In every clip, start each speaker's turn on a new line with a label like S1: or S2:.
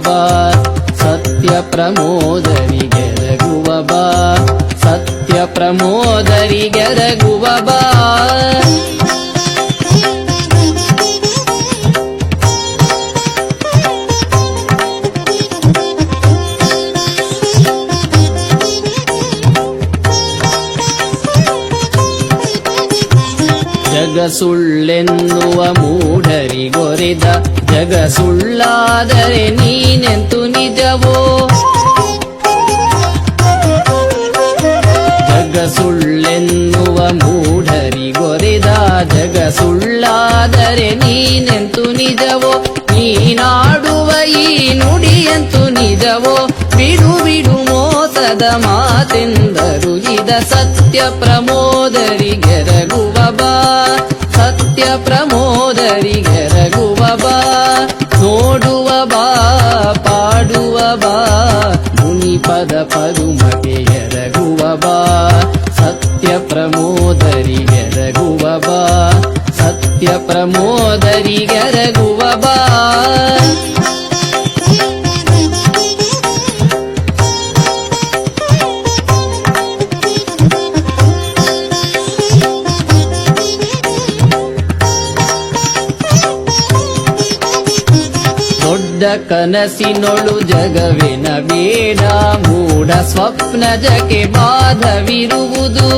S1: ಬಾ ಸತ್ಯ ಪ್ರಮೋದರಿಗೆರಗುವ ಬಾ ಸತ್ಯ ಪ್ರಮೋದರಿಗೆರಗುವ ಬಾ ಜಗ ಸುಳ್ಳೆನ್ನುವ ಮೂಢರಿಗೊರೆದ ಜಗ ಸುಳ್ಳಾದರೆ ನೀನೆಂತು ನಿಜವೋ ಜಗ ಸುಳ್ಳೆನ್ನುವ ಮೂಢರಿಗೊರೆದ ಜಗ ಸುಳ್ಳಾದರೆ ನೀನೆಂತು ನಿಜವೋ ನೀನಾಡುವ ಈ ನುಡಿಯಂತು ನಿಜವೋ ಬಿಡು ಬಿಡು ಮೋಸದ ಮಾತೆಂದರು ಇದ ಸತ್ಯ ಪ್ರಮೋದರಿಗೆರಗುವ ಬಾ ಸತ್ಯ ಪ್ರಮೋದರಿಗೆರಗುವ ಬಾ ನೋಡುವ ಬಾ ಪಾಡುವ ಬಾ ಮುನಿಪದ ಪದುಮಗೆ ಎರಗುವ ಬಾ ಸತ್ಯ ಪ್ರಮೋದರಿಗೆರಗುವ ಬಾ ಸತ್ಯ ಪ್ರಮೋದರಿಗೆರಗುವ ಬಾ ದೊಡ್ಡ ಕನಸಿನೊಳು ಜಗವೆನ ಬೇಡ ಮೂಢ ಸ್ವಪ್ನ ಜಗೆ ಬಾಧವಿರುವುದು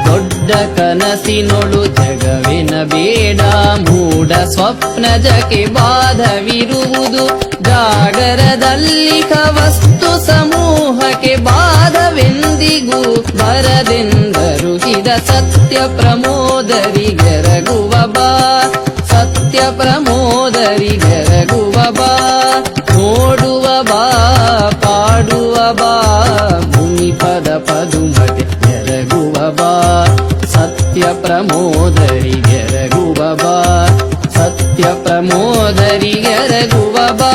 S1: ದೊಡ್ಡ ಕನಸಿನೊಳು ಜಗವೆನ ಬೇಡ ಮೂಢ ಸ್ವಪ್ನ ಜಗೆ ಬಾಧವಿರುವುದು ಜಾಗರದಲ್ಲಿಕ ವಸ್ತು ಸಮೂಹಕ್ಕೆ ಬಾಧವೆಂದಿಗೂ ಬರದೆಂದರು ಇದ ಸತ್ಯ ಪ್ರಮೋದರಿಗೆರಗುವ ಬಾ ಸತ್ಯ ಪ್ರಮೋದರಿಗೆರಗುವ ಬಾ ನೋಡುವ ಬಾ ಪಾಡುವ ಬಾ ಮುನಿಪದ ಪದುಮಗೆ ಎರಗುವ ಬಾ ಸತ್ಯ ಪ್ರಮೋದರಿಗೆರಗುವ ಬಾ ಸತ್ಯ ಪ್ರಮೋದರಿಗೆರಗುವ ಬಾ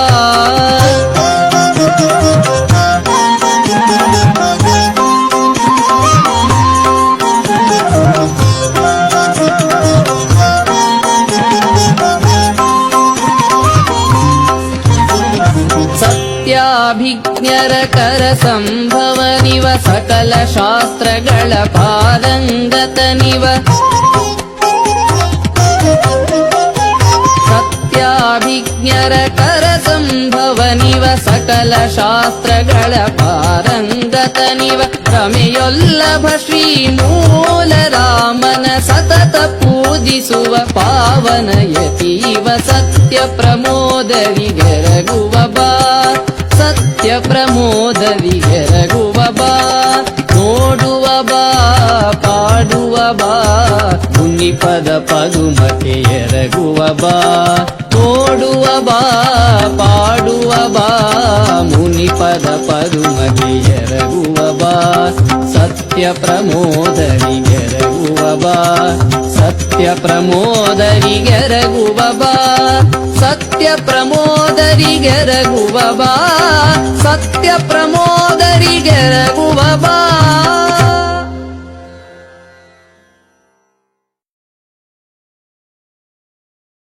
S1: ಸತ್ಯಾಭಿಜ್ಞರ ಕರ ಸಂಭವನಿವ ಸಕಲ ಶಾಸ್ತ್ರಗಳ ಪಾರಂಗತನಿವ ಸತ್ಯಾಭಿಜ್ಞರ ಕರ ಸಂಭವನಿವ ಸಕಲ ಶಾಸ್ತ್ರಗಳ ಪಾರಂಗತನಿವ ರಮೆಯೊಲ್ಲಭ ಶ್ರೀ ಮೂಲ ರಾಮನ ಸತತ ಪೂಜಿಸುವ ಪಾವನಯತೀವ ಸತ್ಯ ಪ್ರಮೋದರಿಗೆರಗುವ ಬಾ ಸತ್ಯ ಪ್ರಮೋದರಿಗೆರಗುವ ಬಾ ನೋಡುವ ಬಾ ಪಾಡುವ ಬಾ ಮುನಿಪದ ಪದುಮಗೆ ಎರಗುವ ಬಾ ನೋಡುವ ಬಾ ಪಾಡುವ ಬಾ ಮುನಿಪದ ಪದುಮಗೆ ಎರಗುವ ಬಾ ಸತ್ಯ ಪ್ರಮೋದರಿಗೆರಗುವ ಬಾ ಸತ್ಯ ಪ್ರಮೋದರಿಗೆರಗುವ ಬಾ ಸತ್ಯ ಪ್ರಮೋದರಿಗೆರಗುವ ಬಾ ಸತ್ಯ ಪ್ರಮೋದರಿಗೆರಗುವ